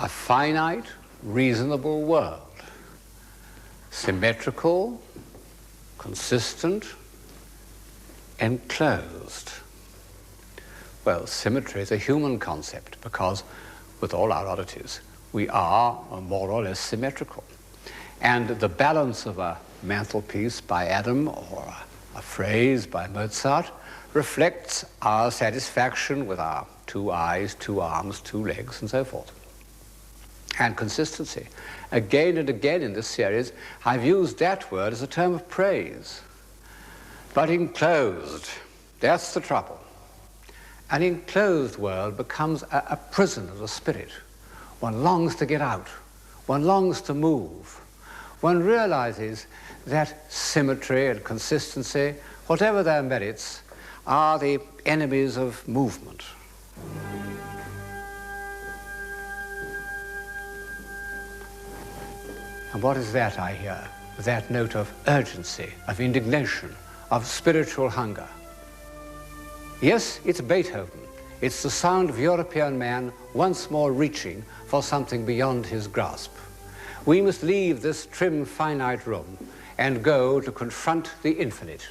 a finite, reasonable world, symmetrical, consistent, enclosed. Well, symmetry is a human concept because, with all our oddities, we are more or less symmetrical. And the balance of a mantelpiece by Adam or a phrase by Mozart reflects our satisfaction with our 2 eyes, 2 arms, 2 legs, and so forth. And consistency. Again and again in this series, I've used that word as a term of praise. But enclosed, that's the trouble. An enclosed world becomes a prison of the spirit. One longs to get out. One longs to move. One realizes that symmetry and consistency, whatever their merits, are the enemies of movement. And what is that I hear? That note of urgency, of indignation, of spiritual hunger. Yes, it's Beethoven. It's the sound of European man once more reaching for something beyond his grasp. We must leave this trim, finite room and go to confront the infinite.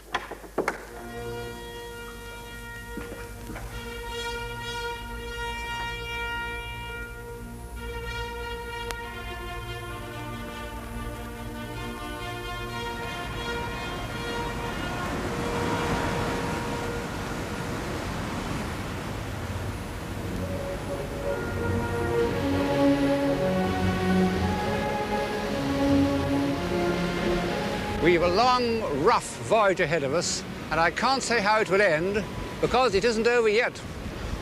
We have a long, rough voyage ahead of us, and I can't say how it will end, because it isn't over yet.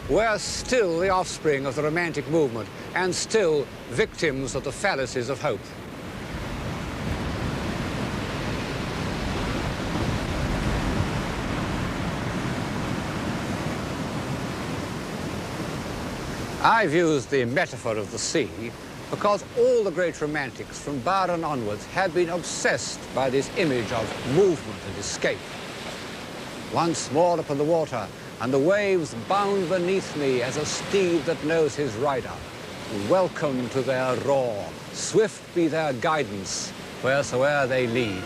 We're still the offspring of the Romantic movement, and still victims of the fallacies of hope. I've used the metaphor of the sea because all the great romantics from Byron onwards have been obsessed by this image of movement and escape. Once more upon the water, and the waves bound beneath me as a steed that knows his rider. Welcome to their roar, swift be their guidance, wheresoe'er they lead.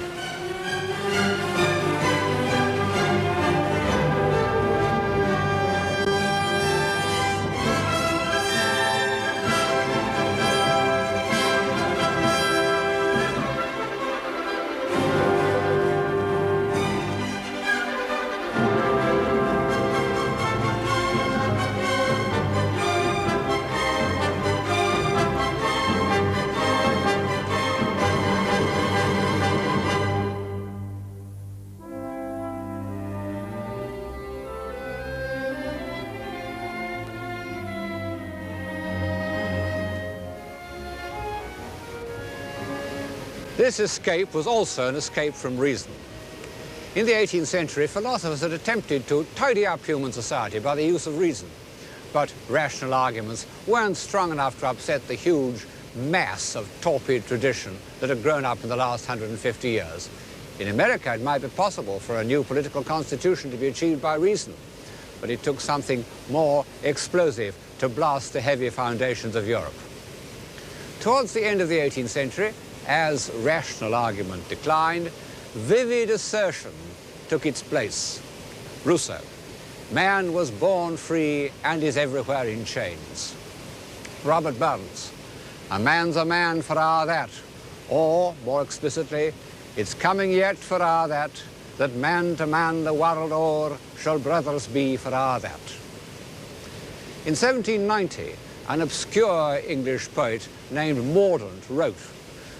This escape was also an escape from reason. In the 18th century, philosophers had attempted to tidy up human society by the use of reason. But rational arguments weren't strong enough to upset the huge mass of torpid tradition that had grown up in the last 150 years. In America, it might be possible for a new political constitution to be achieved by reason, but it took something more explosive to blast the heavy foundations of Europe. Towards the end of the 18th century, as rational argument declined, vivid assertion took its place. Rousseau, man was born free and is everywhere in chains. Robert Burns, a man's a man for a' that, or, more explicitly, it's coming yet for a' that man to man the world o'er shall brothers be for a' that. In 1790, an obscure English poet named Mordaunt wrote,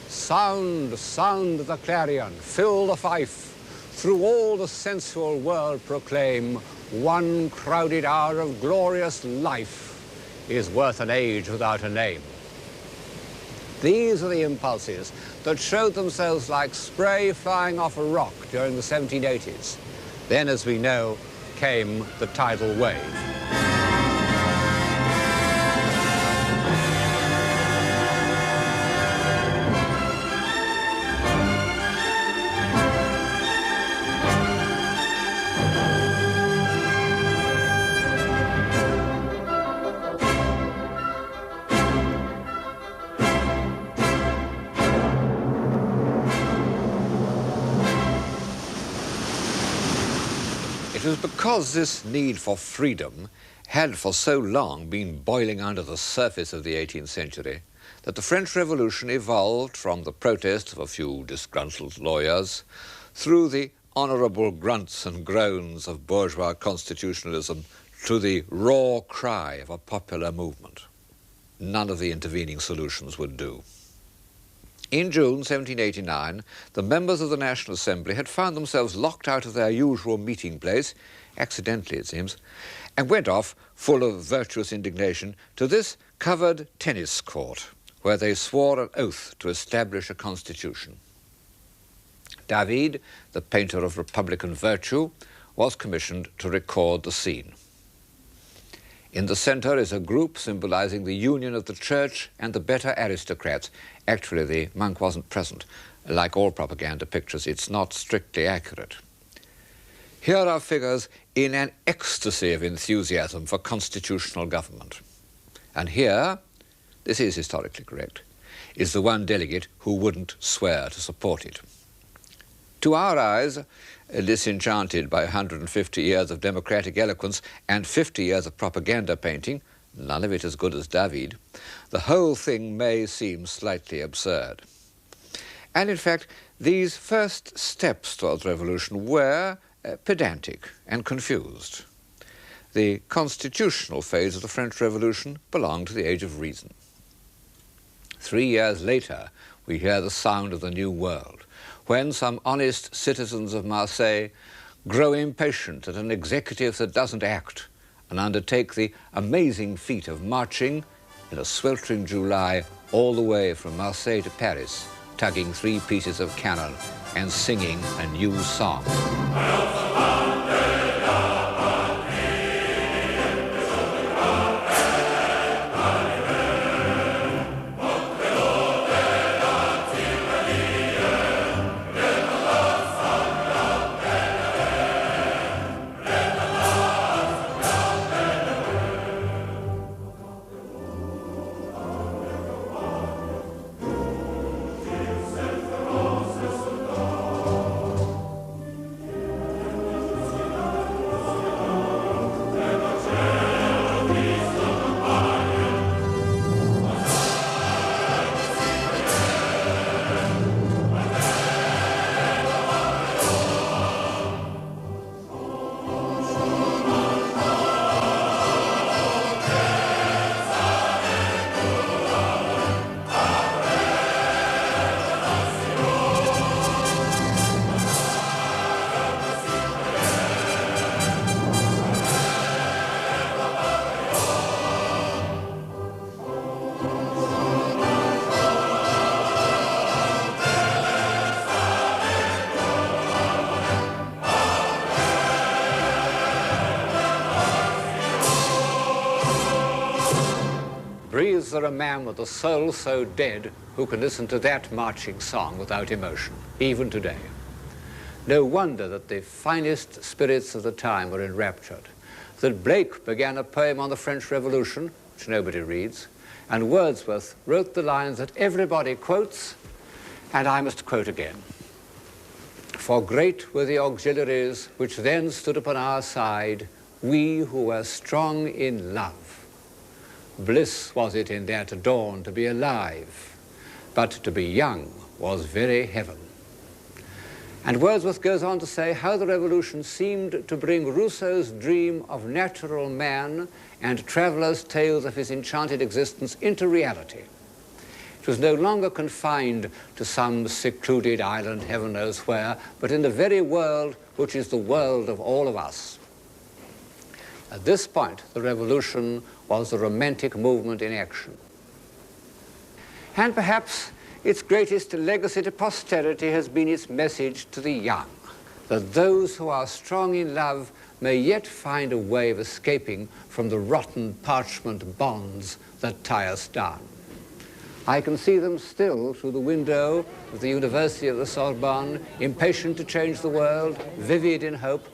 "Sound, sound the clarion, fill the fife, through all the sensual world proclaim, one crowded hour of glorious life is worth an age without a name." These are the impulses that showed themselves like spray flying off a rock during the 1780s. Then, as we know, came the tidal wave. was because this need for freedom had for so long been boiling under the surface of the 18th century that the French Revolution evolved from the protest of a few disgruntled lawyers through the honourable grunts and groans of bourgeois constitutionalism to the raw cry of a popular movement. None of the intervening solutions would do. In June 1789, the members of the National Assembly had found themselves locked out of their usual meeting place, accidentally it seems, and went off, full of virtuous indignation, to this covered tennis court, where they swore an oath to establish a constitution. David, the painter of republican virtue, was commissioned to record the scene. In the centre is a group symbolizing the union of the church and the better aristocrats. Actually, the monk wasn't present. Like all propaganda pictures, it's not strictly accurate. Here are figures in an ecstasy of enthusiasm for constitutional government. And here, this is historically correct, is the one delegate who wouldn't swear to support it. To our eyes, disenchanted by 150 years of democratic eloquence and 50 years of propaganda painting, none of it as good as David, the whole thing may seem slightly absurd. And in fact, these first steps towards revolution were pedantic and confused. The constitutional phase of the French Revolution belonged to the age of reason. 3 years later, we hear the sound of the New World, when some honest citizens of Marseille grow impatient at an executive that doesn't act and undertake the amazing feat of marching in a sweltering July all the way from Marseille to Paris, tugging 3 pieces of cannon and singing a new song. Breathes there a man with a soul so dead who can listen to that marching song without emotion, even today? No wonder that the finest spirits of the time were enraptured, that Blake began a poem on the French Revolution, which nobody reads, and Wordsworth wrote the lines that everybody quotes, and I must quote again. For great were the auxiliaries which then stood upon our side, we who were strong in love. Bliss was it in that dawn to be alive, but to be young was very heaven. And Wordsworth goes on to say how the revolution seemed to bring Rousseau's dream of natural man and Traveller's tales of his enchanted existence into reality. It was no longer confined to some secluded island, heaven knows where, but in the very world which is the world of all of us. At this point, the revolution was the romantic movement in action. And perhaps its greatest legacy to posterity has been its message to the young, that those who are strong in love may yet find a way of escaping from the rotten parchment bonds that tie us down. I can see them still through the window of the University of the Sorbonne, impatient to change the world, vivid in hope,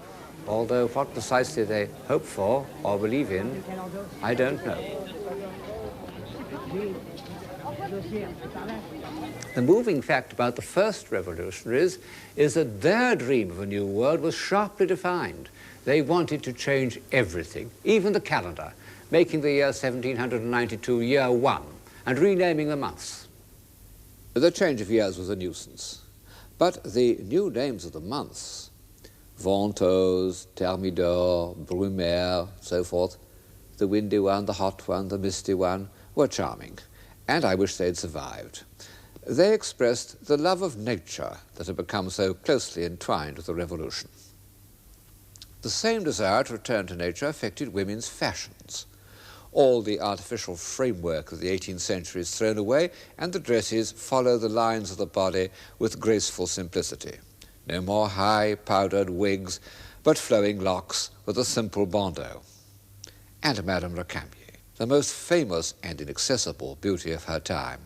although what precisely they hope for or believe in, I don't know. The moving fact about the first revolutionaries is that their dream of a new world was sharply defined. They wanted to change everything, even the calendar, making the year 1792 year 1 and renaming the months. The change of years was a nuisance, but the new names of the months, Ventose, Thermidor, Brumaire, so forth, the windy one, the hot one, the misty one, were charming, and I wish they'd survived. They expressed the love of nature that had become so closely entwined with the Revolution. The same desire to return to nature affected women's fashions. All the artificial framework of the 18th century is thrown away, and the dresses follow the lines of the body with graceful simplicity. No more high powdered wigs, but flowing locks with a simple bandeau. And Madame Recamier, the most famous and inaccessible beauty of her time,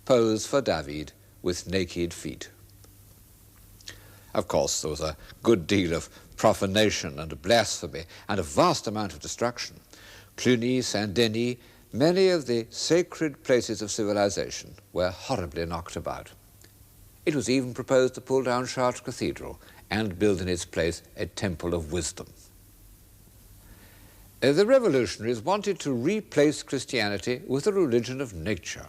posed for David with naked feet. Of course, there was a good deal of profanation and blasphemy and a vast amount of destruction. Cluny, Saint-Denis, many of the sacred places of civilization were horribly knocked about. It was even proposed to pull down Chartres Cathedral and build in its place a temple of wisdom. The revolutionaries wanted to replace Christianity with a religion of nature.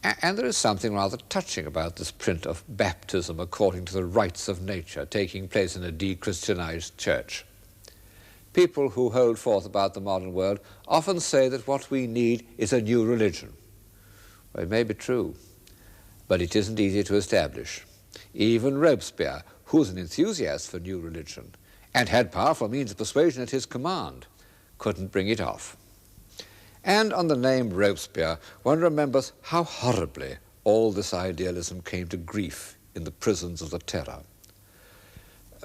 And there is something rather touching about this print of baptism according to the rites of nature taking place in a de-Christianized church. People who hold forth about the modern world often say that what we need is a new religion. Well, it may be true, but it isn't easy to establish. Even Robespierre, who's an enthusiast for new religion and had powerful means of persuasion at his command, couldn't bring it off. And on the name Robespierre, one remembers how horribly all this idealism came to grief in the prisons of the terror.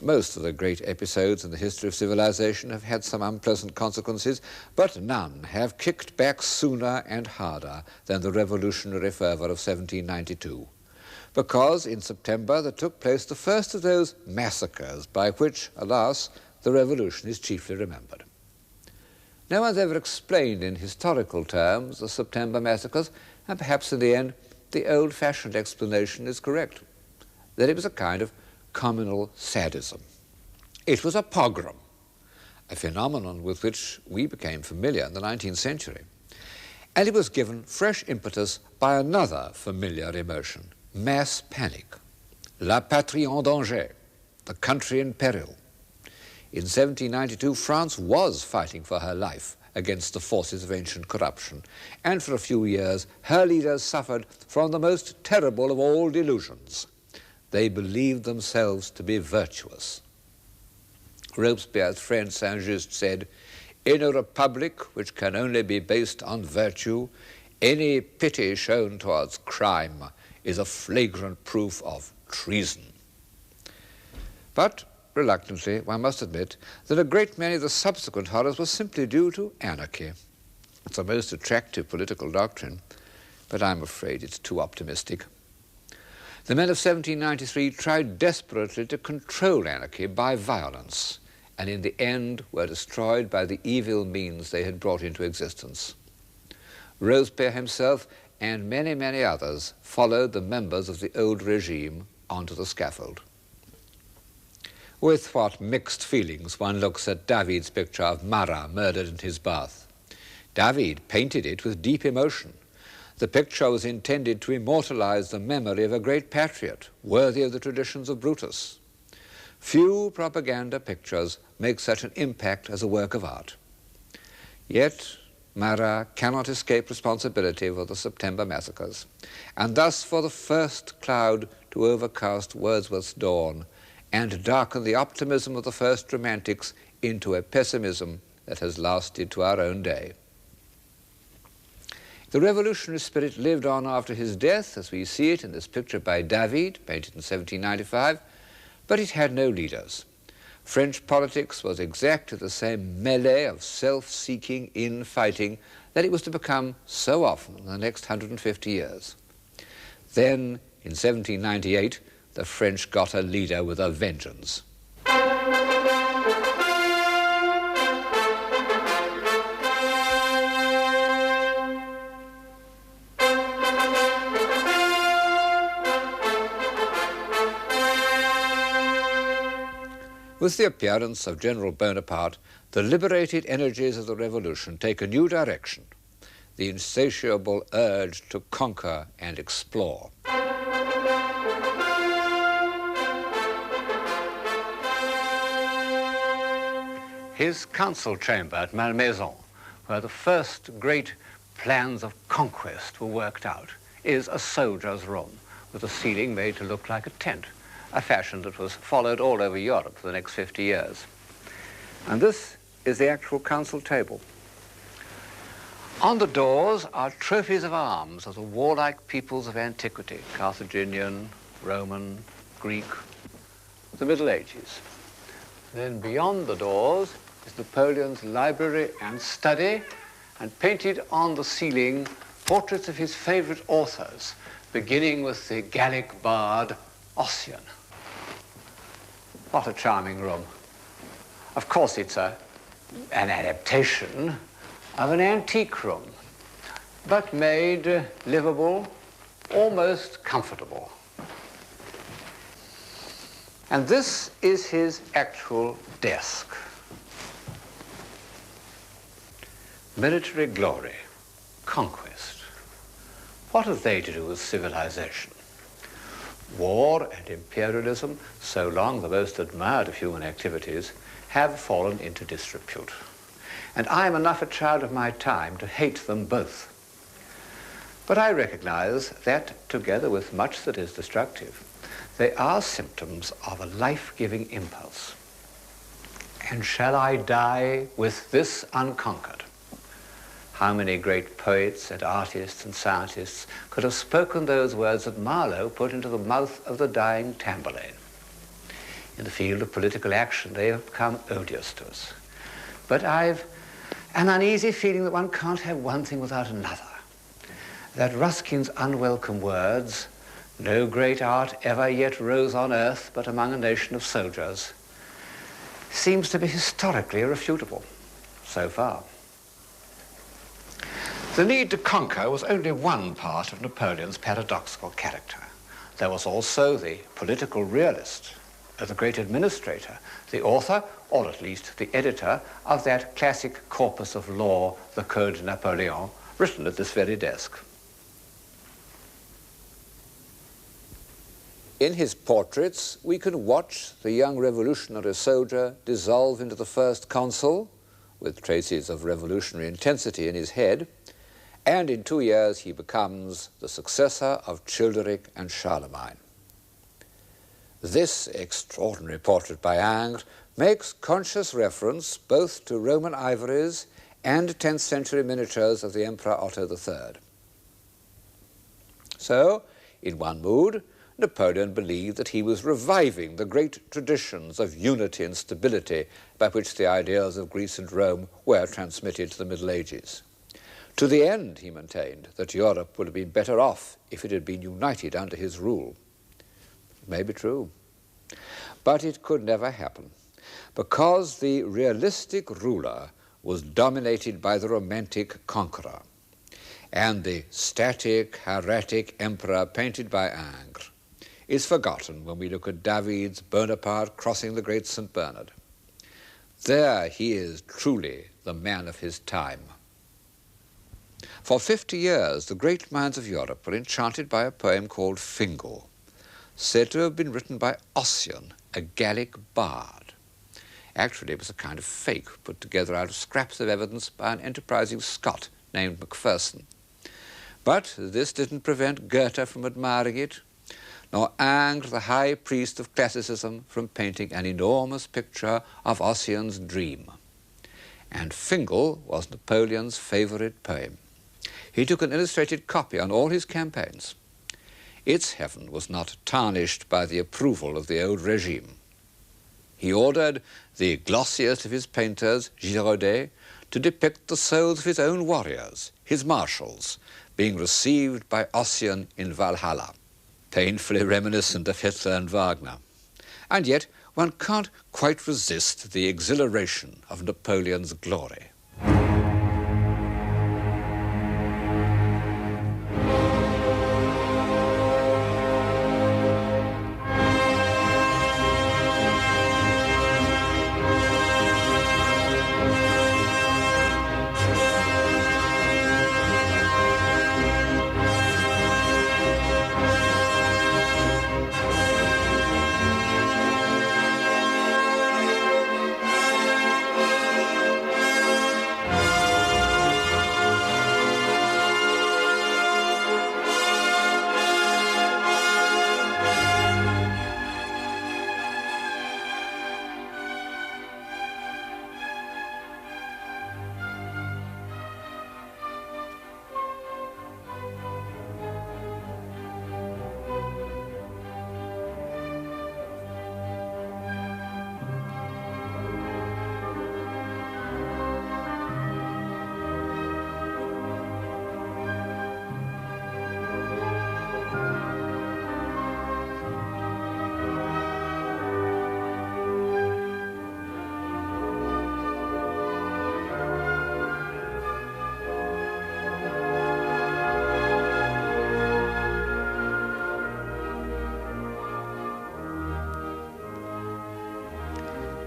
Most of the great episodes in the history of civilization have had some unpleasant consequences, but none have kicked back sooner and harder than the revolutionary fervor of 1792. Because in September there took place the first of those massacres by which, alas, the revolution is chiefly remembered. No one's ever explained in historical terms the September massacres, and perhaps in the end the old-fashioned explanation is correct, that it was a kind of communal sadism. It was a pogrom, a phenomenon with which we became familiar in the 19th century. And it was given fresh impetus by another familiar emotion, mass panic, la patrie en danger, the country in peril. In 1792, France was fighting for her life against the forces of ancient corruption, and for a few years her leaders suffered from the most terrible of all delusions. They believed themselves to be virtuous. Robespierre's friend Saint-Just said, "In a republic which can only be based on virtue, any pity shown towards crime is a flagrant proof of treason." But reluctantly, one must admit that a great many of the subsequent horrors were simply due to anarchy. It's a most attractive political doctrine, but I'm afraid it's too optimistic. The men of 1793 tried desperately to control anarchy by violence, and in the end were destroyed by the evil means they had brought into existence. Robespierre himself and many, many others followed the members of the old regime onto the scaffold. With what mixed feelings one looks at David's picture of Marat murdered in his bath. David painted it with deep emotion. The picture was intended to immortalize the memory of a great patriot, worthy of the traditions of Brutus. Few propaganda pictures make such an impact as a work of art. Yet Marat cannot escape responsibility for the September massacres, and thus for the first cloud to overcast Wordsworth's dawn and darken the optimism of the first romantics into a pessimism that has lasted to our own day. The revolutionary spirit lived on after his death, as we see it in this picture by David, painted in 1795, but it had no leaders. French politics was exactly the same melee of self-seeking infighting that it was to become so often in the next 150 years. Then, in 1798, the French got a leader with a vengeance. With the appearance of General Bonaparte, the liberated energies of the revolution take a new direction, the insatiable urge to conquer and explore. His council chamber at Malmaison, where the first great plans of conquest were worked out, is a soldier's room with a ceiling made to look like a tent, a fashion that was followed all over Europe for the next 50 years. And this is the actual council table. On the doors are trophies of arms of the warlike peoples of antiquity, Carthaginian, Roman, Greek, the Middle Ages. Then beyond the doors is Napoleon's library and study, and painted on the ceiling portraits of his favorite authors, beginning with the Gallic bard Ossian. What a charming room. Of course, it's an adaptation of an antique room, but made livable, almost comfortable. And this is his actual desk. Military glory, conquest. What have they to do with civilization? War and imperialism, so long the most admired of human activities, have fallen into disrepute. And I am enough a child of my time to hate them both. But I recognize that, together with much that is destructive, they are symptoms of a life-giving impulse. And shall I die with this unconquered? How many great poets and artists and scientists could have spoken those words that Marlowe put into the mouth of the dying Tamburlaine? In the field of political action, they have become odious to us. But I've an uneasy feeling that one can't have one thing without another. That Ruskin's unwelcome words, "No great art ever yet rose on earth but among a nation of soldiers," seems to be historically irrefutable, so far. The need to conquer was only one part of Napoleon's paradoxical character. There was also the political realist, the great administrator, the author, or at least the editor, of that classic corpus of law, the Code Napoleon, written at this very desk. In his portraits, we can watch the young revolutionary soldier dissolve into the first consul, with traces of revolutionary intensity in his head, and in 2 years he becomes the successor of Childeric and Charlemagne. This extraordinary portrait by Ingres makes conscious reference both to Roman ivories and 10th century miniatures of the Emperor Otto III. So, in one mood, Napoleon believed that he was reviving the great traditions of unity and stability by which the ideas of Greece and Rome were transmitted to the Middle Ages. To the end, he maintained, that Europe would have been better off if it had been united under his rule. It may be true, but it could never happen, because the realistic ruler was dominated by the romantic conqueror, and the static, hieratic emperor painted by Ingres is forgotten when we look at David's Bonaparte crossing the great St. Bernard. There he is truly the man of his time. For 50 years, the great minds of Europe were enchanted by a poem called Fingal, said to have been written by Ossian, a Gallic bard. Actually, it was a kind of fake put together out of scraps of evidence by an enterprising Scot named Macpherson. But this didn't prevent Goethe from admiring it, nor Ingres, the high priest of classicism, from painting an enormous picture of Ossian's dream. And Fingal was Napoleon's favorite poem. He took an illustrated copy on all his campaigns. Its heaven was not tarnished by the approval of the old regime. He ordered the glossiest of his painters, Girodet, to depict the souls of his own warriors, his marshals, being received by Ossian in Valhalla, painfully reminiscent of Hitler and Wagner. And yet, one can't quite resist the exhilaration of Napoleon's glory.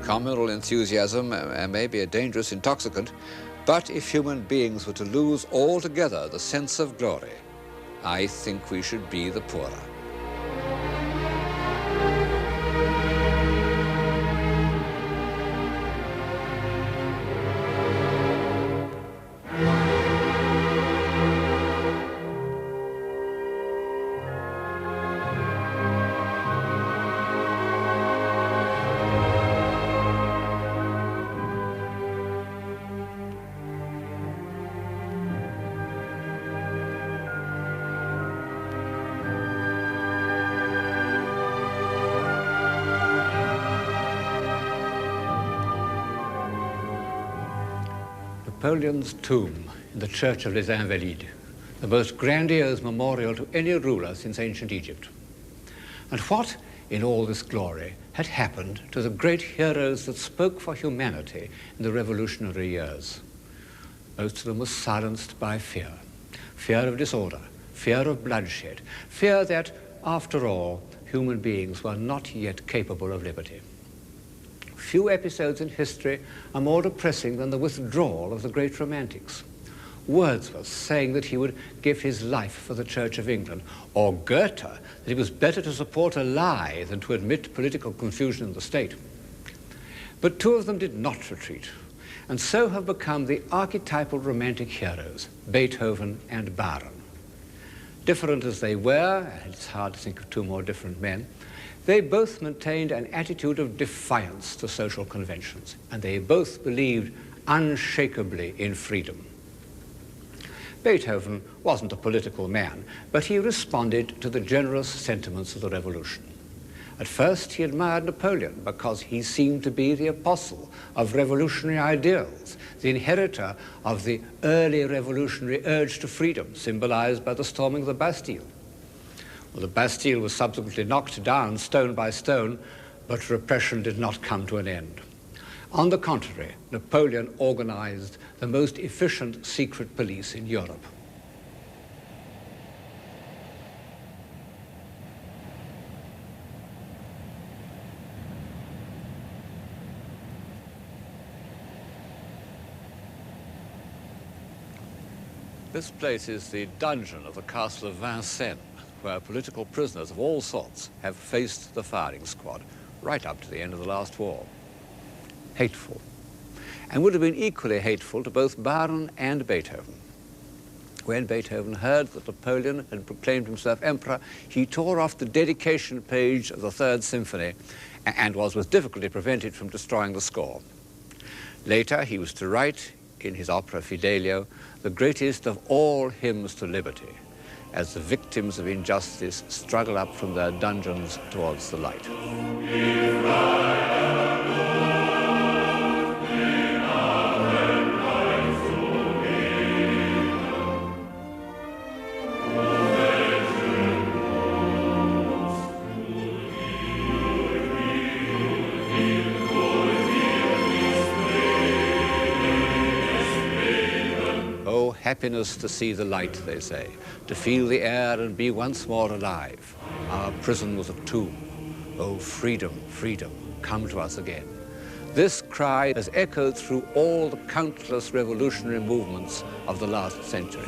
Communal enthusiasm may be a dangerous intoxicant, but if human beings were to lose altogether the sense of glory, I think we should be the poorer. Napoleon's tomb in the Church of Les Invalides, the most grandiose memorial to any ruler since ancient Egypt. And what, in all this glory, had happened to the great heroes that spoke for humanity in the revolutionary years? Most of them were silenced by fear. Fear of disorder, fear of bloodshed, fear that, after all, human beings were not yet capable of liberty. Few episodes in history are more depressing than the withdrawal of the great romantics. Wordsworth saying that he would give his life for the Church of England, or Goethe that it was better to support a lie than to admit political confusion in the state. But two of them did not retreat, and so have become the archetypal romantic heroes, Beethoven and Byron. Different as they were, and it's hard to think of two more different men, they both maintained an attitude of defiance to social conventions, and they both believed unshakably in freedom. Beethoven wasn't a political man, but he responded to the generous sentiments of the revolution. At first, he admired Napoleon because he seemed to be the apostle of revolutionary ideals, the inheritor of the early revolutionary urge to freedom, symbolized by the storming of the Bastille. Well, the Bastille was subsequently knocked down stone by stone, but repression did not come to an end. On the contrary, Napoleon organized the most efficient secret police in Europe. This place is the dungeon of the castle of Vincennes, where political prisoners of all sorts have faced the firing squad right up to the end of the last war. Hateful, and would have been equally hateful to both Byron and Beethoven. When Beethoven heard that Napoleon had proclaimed himself emperor, he tore off the dedication page of the Third Symphony and was with difficulty prevented from destroying the score. Later, he was to write in his opera Fidelio the greatest of all hymns to liberty, as the victims of injustice struggle up from their dungeons towards the light. Happiness to see the light, they say, to feel the air and be once more alive. Our prison was a tomb. Oh, freedom, freedom, come to us again. This cry has echoed through all the countless revolutionary movements of the last century.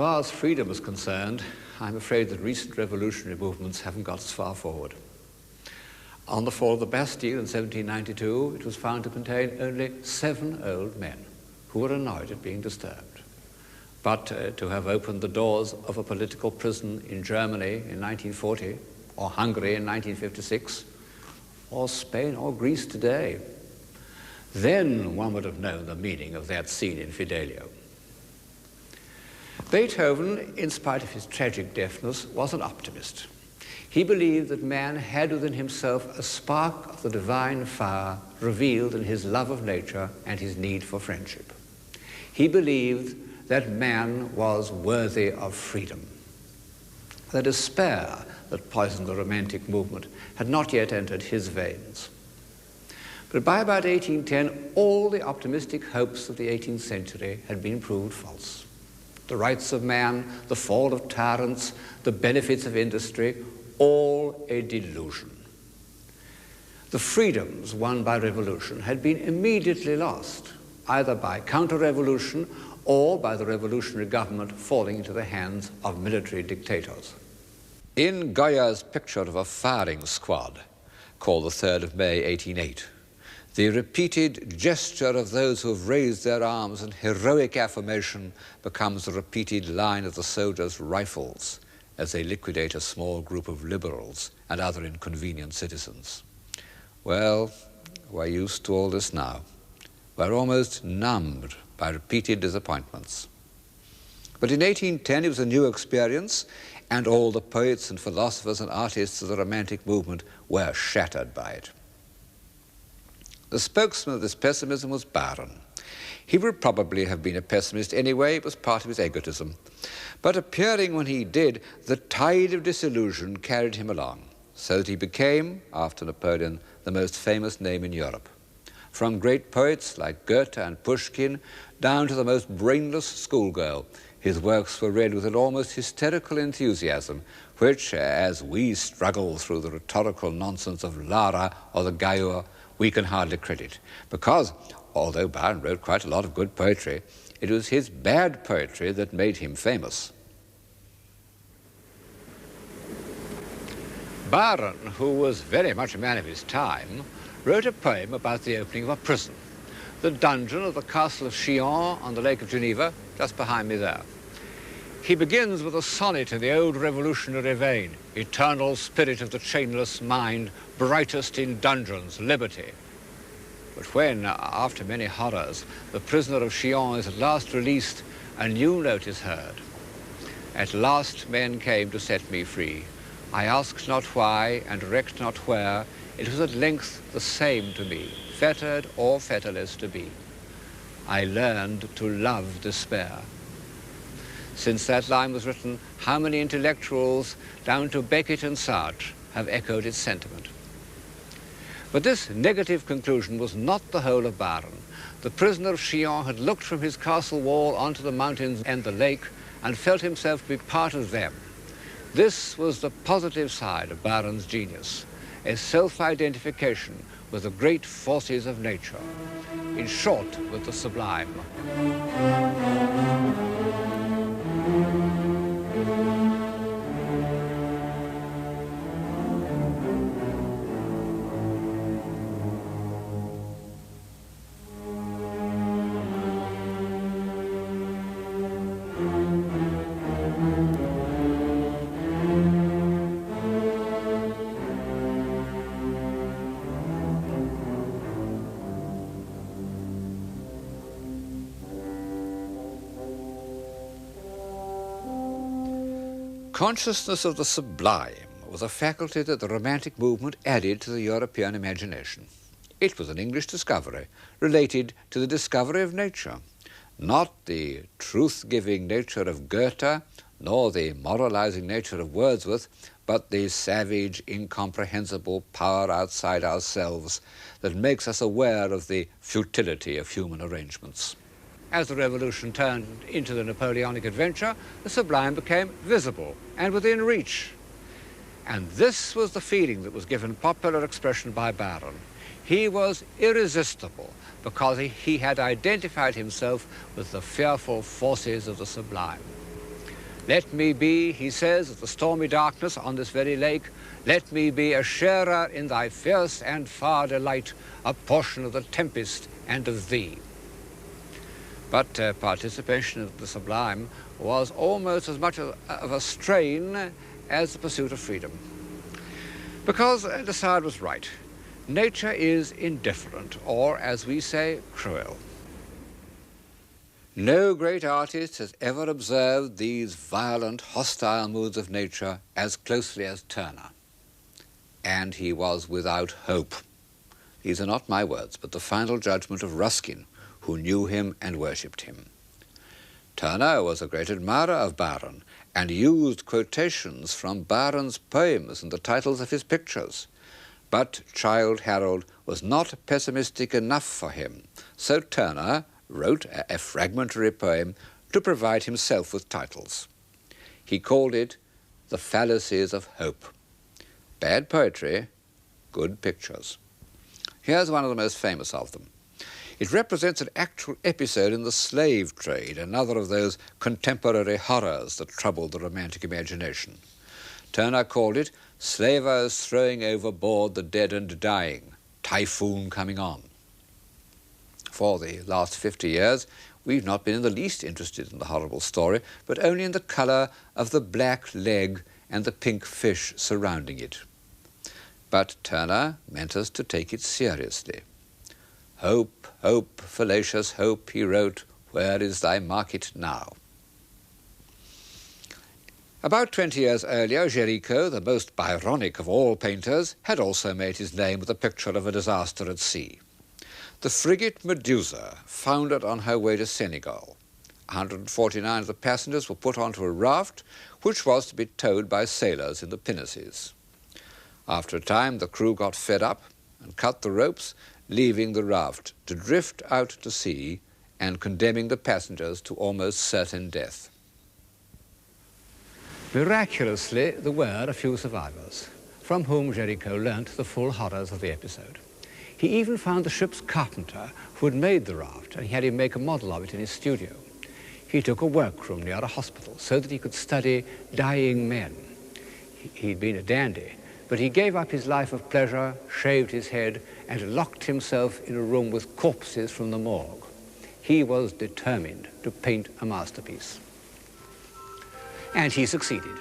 far as freedom is concerned, I'm afraid that recent revolutionary movements haven't got as far forward. On the fall of the Bastille in 1792, it was found to contain only 7 old men who were annoyed at being disturbed. But to have opened the doors of a political prison in Germany in 1940, or Hungary in 1956, or Spain or Greece today, then one would have known the meaning of that scene in Fidelio. Beethoven, in spite of his tragic deafness, was an optimist. He believed that man had within himself a spark of the divine fire revealed in his love of nature and his need for friendship. He believed that man was worthy of freedom. The despair that poisoned the Romantic movement had not yet entered his veins. But by about 1810, all the optimistic hopes of the 18th century had been proved false. The rights of man, the fall of tyrants, the benefits of industry, all a delusion. The freedoms won by revolution had been immediately lost, either by counter-revolution or by the revolutionary government falling into the hands of military dictators. In Goya's picture of a firing squad, called the 3rd of May, 1808, the repeated gesture of those who have raised their arms in heroic affirmation becomes the repeated line of the soldiers' rifles as they liquidate a small group of liberals and other inconvenient citizens. Well, we're used to all this now. We're almost numbed by repeated disappointments. But in 1810 it was a new experience, and all the poets and philosophers and artists of the Romantic movement were shattered by it. The spokesman of this pessimism was Byron. He would probably have been a pessimist anyway. It was part of his egotism. But appearing when he did, the tide of disillusion carried him along, so that he became, after Napoleon, the most famous name in Europe. From great poets like Goethe and Pushkin down to the most brainless schoolgirl, his works were read with an almost hysterical enthusiasm, which, as we struggle through the rhetorical nonsense of Lara or the Gayur, we can hardly credit. Because, although Byron wrote quite a lot of good poetry, it was his bad poetry that made him famous. Byron, who was very much a man of his time, wrote a poem about the opening of a prison, the dungeon of the castle of Chillon on the Lake of Geneva, just behind me there. He begins with a sonnet in the old revolutionary vein, eternal spirit of the chainless mind, brightest in dungeons, liberty. But when, after many horrors, the prisoner of Chillon is at last released, a new note is heard. At last men came to set me free. I asked not why and recked not where, it was at length the same to me, fettered or fetterless to be. I learned to love despair. Since that line was written, how many intellectuals, down to Beckett and Sartre, have echoed its sentiment. But this negative conclusion was not the whole of Byron. The prisoner of Chillon had looked from his castle wall onto the mountains and the lake and felt himself to be part of them. This was the positive side of Byron's genius, a self-identification with the great forces of nature, in short, with the sublime. Consciousness of the sublime was a faculty that the Romantic movement added to the European imagination. It was an English discovery related to the discovery of nature, not the truth-giving nature of Goethe, nor the moralizing nature of Wordsworth, but the savage, incomprehensible power outside ourselves that makes us aware of the futility of human arrangements. As the revolution turned into the Napoleonic adventure, the sublime became visible and within reach. And this was the feeling that was given popular expression by Byron. He was irresistible because he had identified himself with the fearful forces of the sublime. Let me be, he says, of the stormy darkness on this very lake, let me be a sharer in thy fierce and far delight, a portion of the tempest and of thee. But participation of the sublime was almost as much of a strain as the pursuit of freedom. Because de Sade was right. Nature is indifferent, or, as we say, cruel. No great artist has ever observed these violent, hostile moods of nature as closely as Turner. And he was without hope. These are not my words, but the final judgment of Ruskin, who knew him and worshipped him. Turner was a great admirer of Byron and used quotations from Byron's poems in the titles of his pictures. But Childe Harold was not pessimistic enough for him, so Turner wrote a fragmentary poem to provide himself with titles. He called it The Fallacies of Hope. Bad poetry, good pictures. Here's one of the most famous of them. It represents an actual episode in the slave trade, another of those contemporary horrors that troubled the romantic imagination. Turner called it Slavers Throwing Overboard the Dead and Dying, Typhoon Coming On. For the last 50 years, we've not been in the least interested in the horrible story, but only in the colour of the black leg and the pink fish surrounding it. But Turner meant us to take it seriously. Hope, hope, fallacious hope, he wrote, where is thy market now? About 20 years earlier, Géricault, the most Byronic of all painters, had also made his name with a picture of a disaster at sea. The frigate Medusa foundered on her way to Senegal. 149 of the passengers were put onto a raft, which was to be towed by sailors in the pinnaces. After a time, the crew got fed up and cut the ropes, leaving the raft to drift out to sea and condemning the passengers to almost certain death. Miraculously, there were a few survivors, from whom Géricault learnt the full horrors of the episode. He even found the ship's carpenter who had made the raft, and he had him make a model of it in his studio. He took a workroom near a hospital so that he could study dying men. He'd been a dandy, but he gave up his life of pleasure, shaved his head, and locked himself in a room with corpses from the morgue. He was determined to paint a masterpiece. And he succeeded.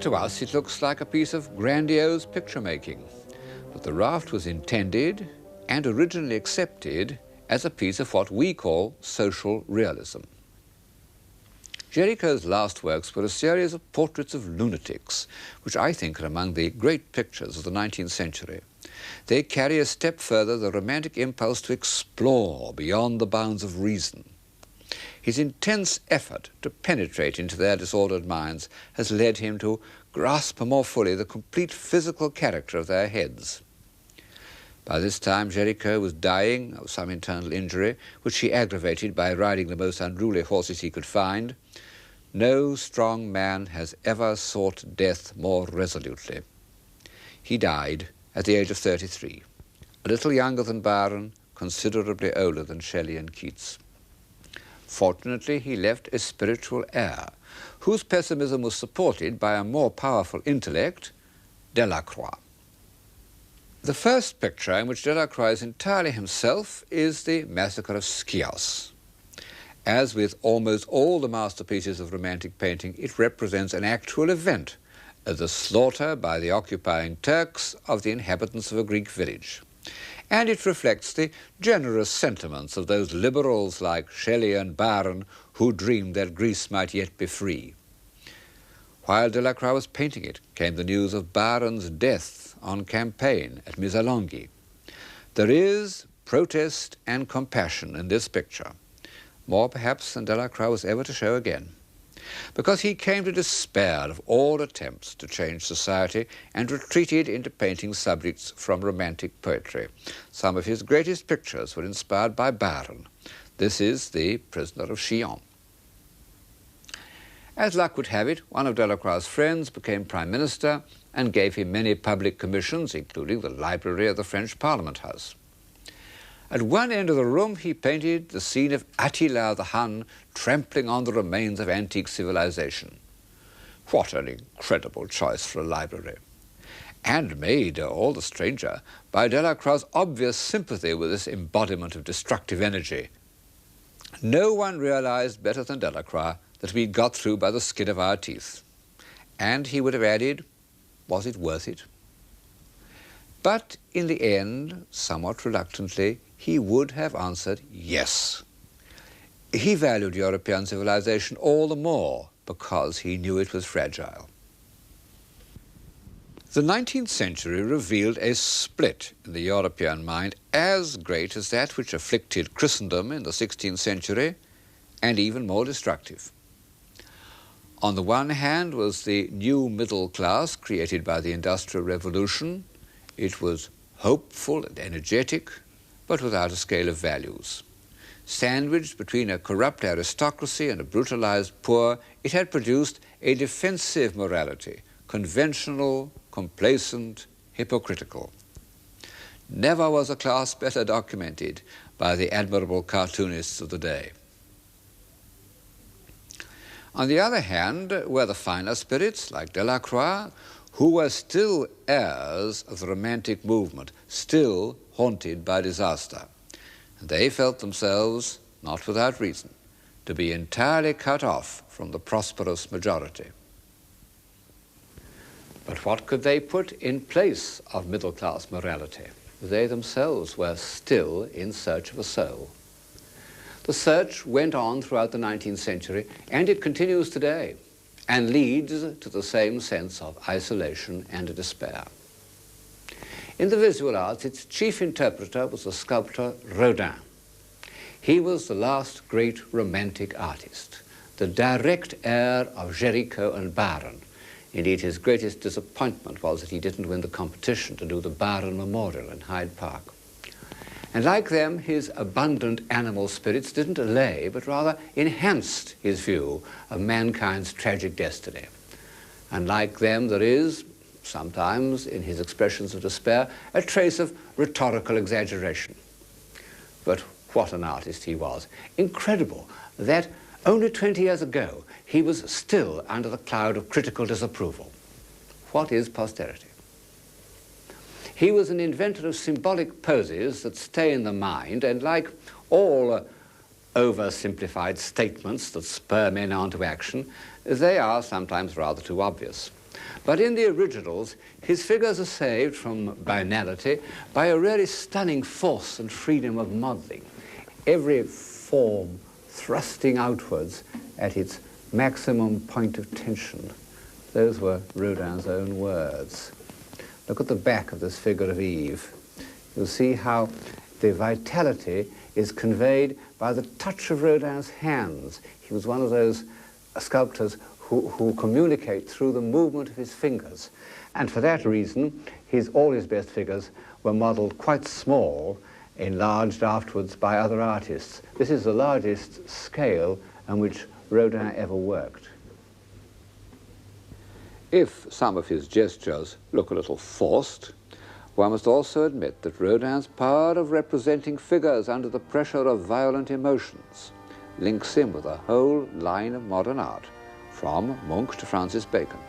To us, it looks like a piece of grandiose picture-making, but the raft was intended and originally accepted as a piece of what we call social realism. Géricault's last works were a series of portraits of lunatics, which I think are among the great pictures of the 19th century. They carry a step further the romantic impulse to explore beyond the bounds of reason. His intense effort to penetrate into their disordered minds has led him to grasp more fully the complete physical character of their heads. By this time, Géricault was dying of some internal injury, which he aggravated by riding the most unruly horses he could find. No strong man has ever sought death more resolutely. He died at the age of 33, a little younger than Byron, considerably older than Shelley and Keats. Fortunately, he left a spiritual heir, whose pessimism was supported by a more powerful intellect, Delacroix. The first picture in which Delacroix is entirely himself is the Massacre of Chios. As with almost all the masterpieces of Romantic painting, it represents an actual event, the slaughter by the occupying Turks of the inhabitants of a Greek village. And it reflects the generous sentiments of those liberals like Shelley and Byron who dreamed that Greece might yet be free. While Delacroix was painting it, came the news of Byron's death on campaign at Missolonghi. There is protest and compassion in this picture. more perhaps than Delacroix was ever to show again, because he came to despair of all attempts to change society and retreated into painting subjects from romantic poetry. Some of his greatest pictures were inspired by Byron. This is The Prisoner of Chillon. As luck would have it, one of Delacroix's friends became Prime Minister and gave him many public commissions, including the library of the French Parliament House. At one end of the room, he painted the scene of Attila the Hun trampling on the remains of antique civilization. What an incredible choice for a library! And made all the stranger by Delacroix's obvious sympathy with this embodiment of destructive energy. No one realized better than Delacroix that we got through by the skin of our teeth. And he would have added, was it worth it? But in the end, somewhat reluctantly, he would have answered yes. He valued European civilization all the more because he knew it was fragile. The 19th century revealed a split in the European mind as great as that which afflicted Christendom in the 16th century, and even more destructive. On the one hand was the new middle class created by the Industrial Revolution. It was hopeful and energetic, but without a scale of values. Sandwiched between a corrupt aristocracy and a brutalized poor, it had produced a defensive morality, conventional, complacent, hypocritical. Never was a class better documented by the admirable cartoonists of the day. On the other hand were the finer spirits, like Delacroix, who were still heirs of the Romantic movement, still haunted by disaster. They felt themselves, not without reason, to be entirely cut off from the prosperous majority. But what could they put in place of middle-class morality? They themselves were still in search of a soul. The search went on throughout the 19th century, and it continues today, and leads to the same sense of isolation and despair. In the visual arts, its chief interpreter was the sculptor Rodin. He was the last great romantic artist, the direct heir of Géricault and Byron. Indeed, his greatest disappointment was that he didn't win the competition to do the Byron Memorial in Hyde Park. And like them, his abundant animal spirits didn't allay, but rather enhanced his view of mankind's tragic destiny. And like them, there is, sometimes in his expressions of despair, a trace of rhetorical exaggeration. But what an artist he was. Incredible that only 20 years ago he was still under the cloud of critical disapproval. What is posterity? He was an inventor of symbolic poses that stay in the mind, and like all oversimplified statements that spur men on to action, they are sometimes rather too obvious. But in the originals, his figures are saved from banality by a really stunning force and freedom of modeling. Every form thrusting outwards at its maximum point of tension. Those were Rodin's own words. Look at the back of this figure of Eve. You'll see how the vitality is conveyed by the touch of Rodin's hands. He was one of those sculptors who communicate through the movement of his fingers. And for that reason, all his best figures were modeled quite small, enlarged afterwards by other artists. This is the largest scale on which Rodin ever worked. If some of his gestures look a little forced, one must also admit that Rodin's power of representing figures under the pressure of violent emotions links him with a whole line of modern art, from Munch to Francis Bacon.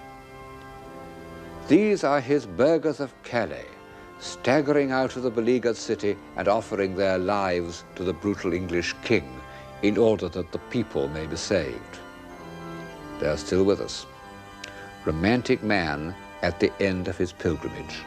These are his burghers of Calais, staggering out of the beleaguered city and offering their lives to the brutal English king in order that the people may be saved. They are still with us. Romantic man at the end of his pilgrimage.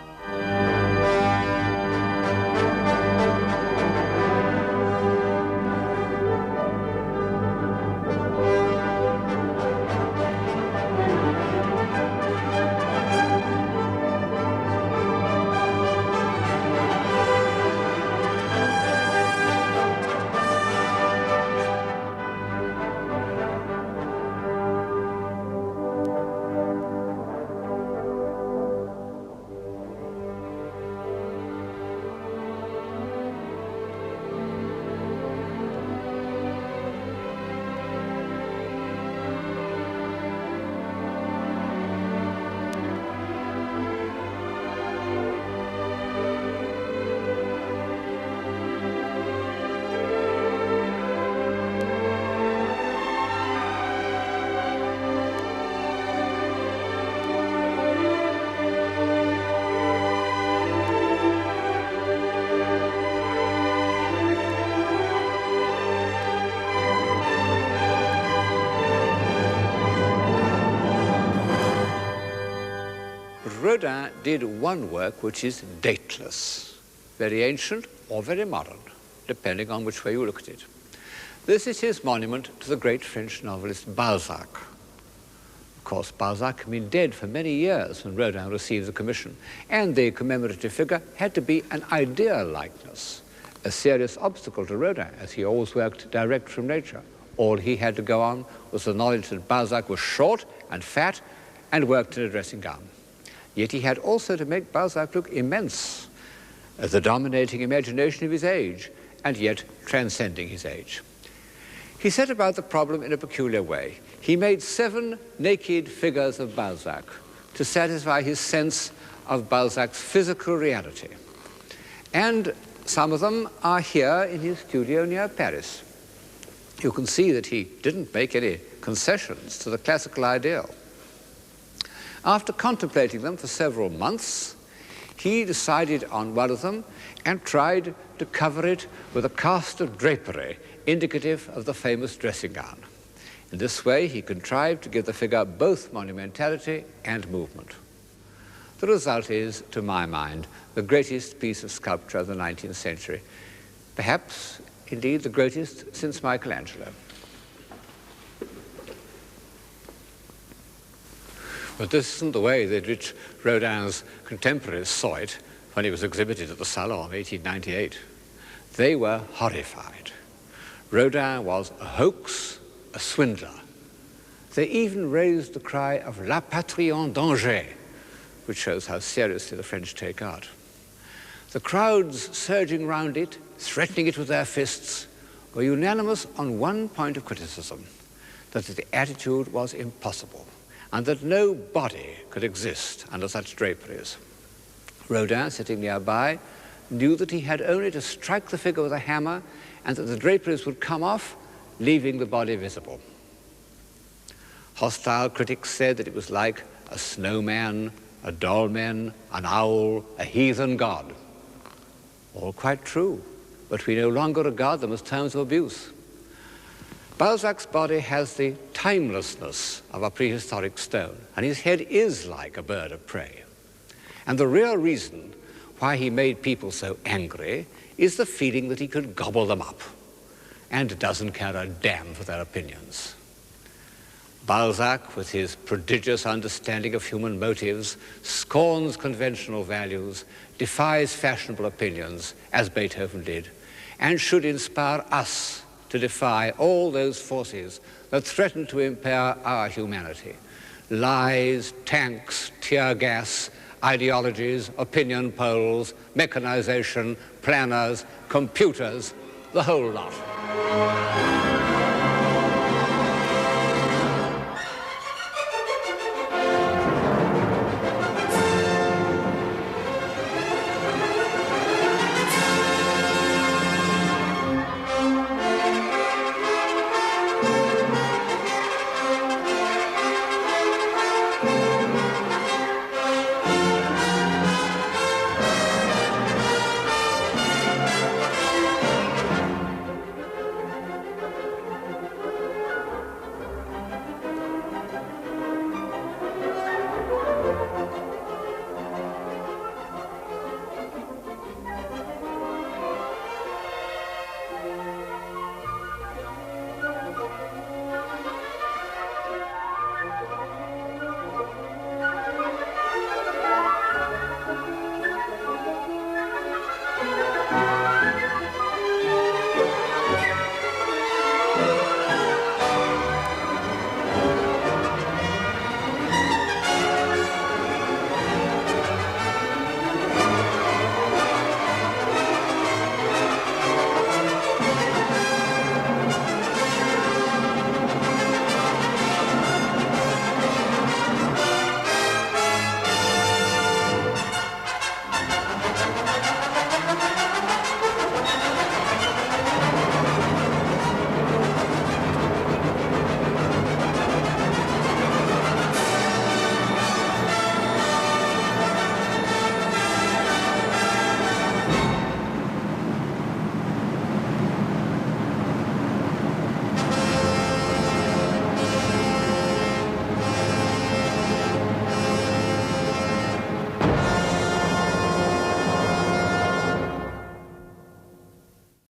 Rodin did one work which is dateless, very ancient or very modern, depending on which way you look at it. This is his monument to the great French novelist Balzac. Of course, Balzac had been dead for many years when Rodin received the commission, and the commemorative figure had to be an ideal likeness, a serious obstacle to Rodin, as he always worked direct from nature. All he had to go on was the knowledge that Balzac was short and fat and worked in a dressing gown. Yet he had also to make Balzac look immense, as the dominating imagination of his age, and yet transcending his age. He set about the problem in a peculiar way. He made 7 naked figures of Balzac to satisfy his sense of Balzac's physical reality. And some of them are here in his studio near Paris. You can see that he didn't make any concessions to the classical ideal. After contemplating them for several months, he decided on one of them and tried to cover it with a cast of drapery indicative of the famous dressing gown. In this way, he contrived to give the figure both monumentality and movement. The result is, to my mind, the greatest piece of sculpture of the 19th century, perhaps, indeed, the greatest since Michelangelo. But this isn't the way that which Rodin's contemporaries saw it when he was exhibited at the Salon of 1898. They were horrified. Rodin was a hoax, a swindler. They even raised the cry of La patrie en danger, which shows how seriously the French take art. The crowds surging round it, threatening it with their fists, were unanimous on one point of criticism, that the attitude was impossible, and that no body could exist under such draperies. Rodin, sitting nearby, knew that he had only to strike the figure with a hammer and that the draperies would come off, leaving the body visible. Hostile critics said that it was like a snowman, a dolmen, an owl, a heathen god. All quite true, but we no longer regard them as terms of abuse. Balzac's body has the timelessness of a prehistoric stone, and his head is like a bird of prey. And the real reason why he made people so angry is the feeling that he could gobble them up and doesn't care a damn for their opinions. Balzac, with his prodigious understanding of human motives, scorns conventional values, defies fashionable opinions, as Beethoven did, and should inspire us to defy all those forces that threaten to impair our humanity. Lies, tanks, tear gas, ideologies, opinion polls, mechanization, planners, computers, the whole lot.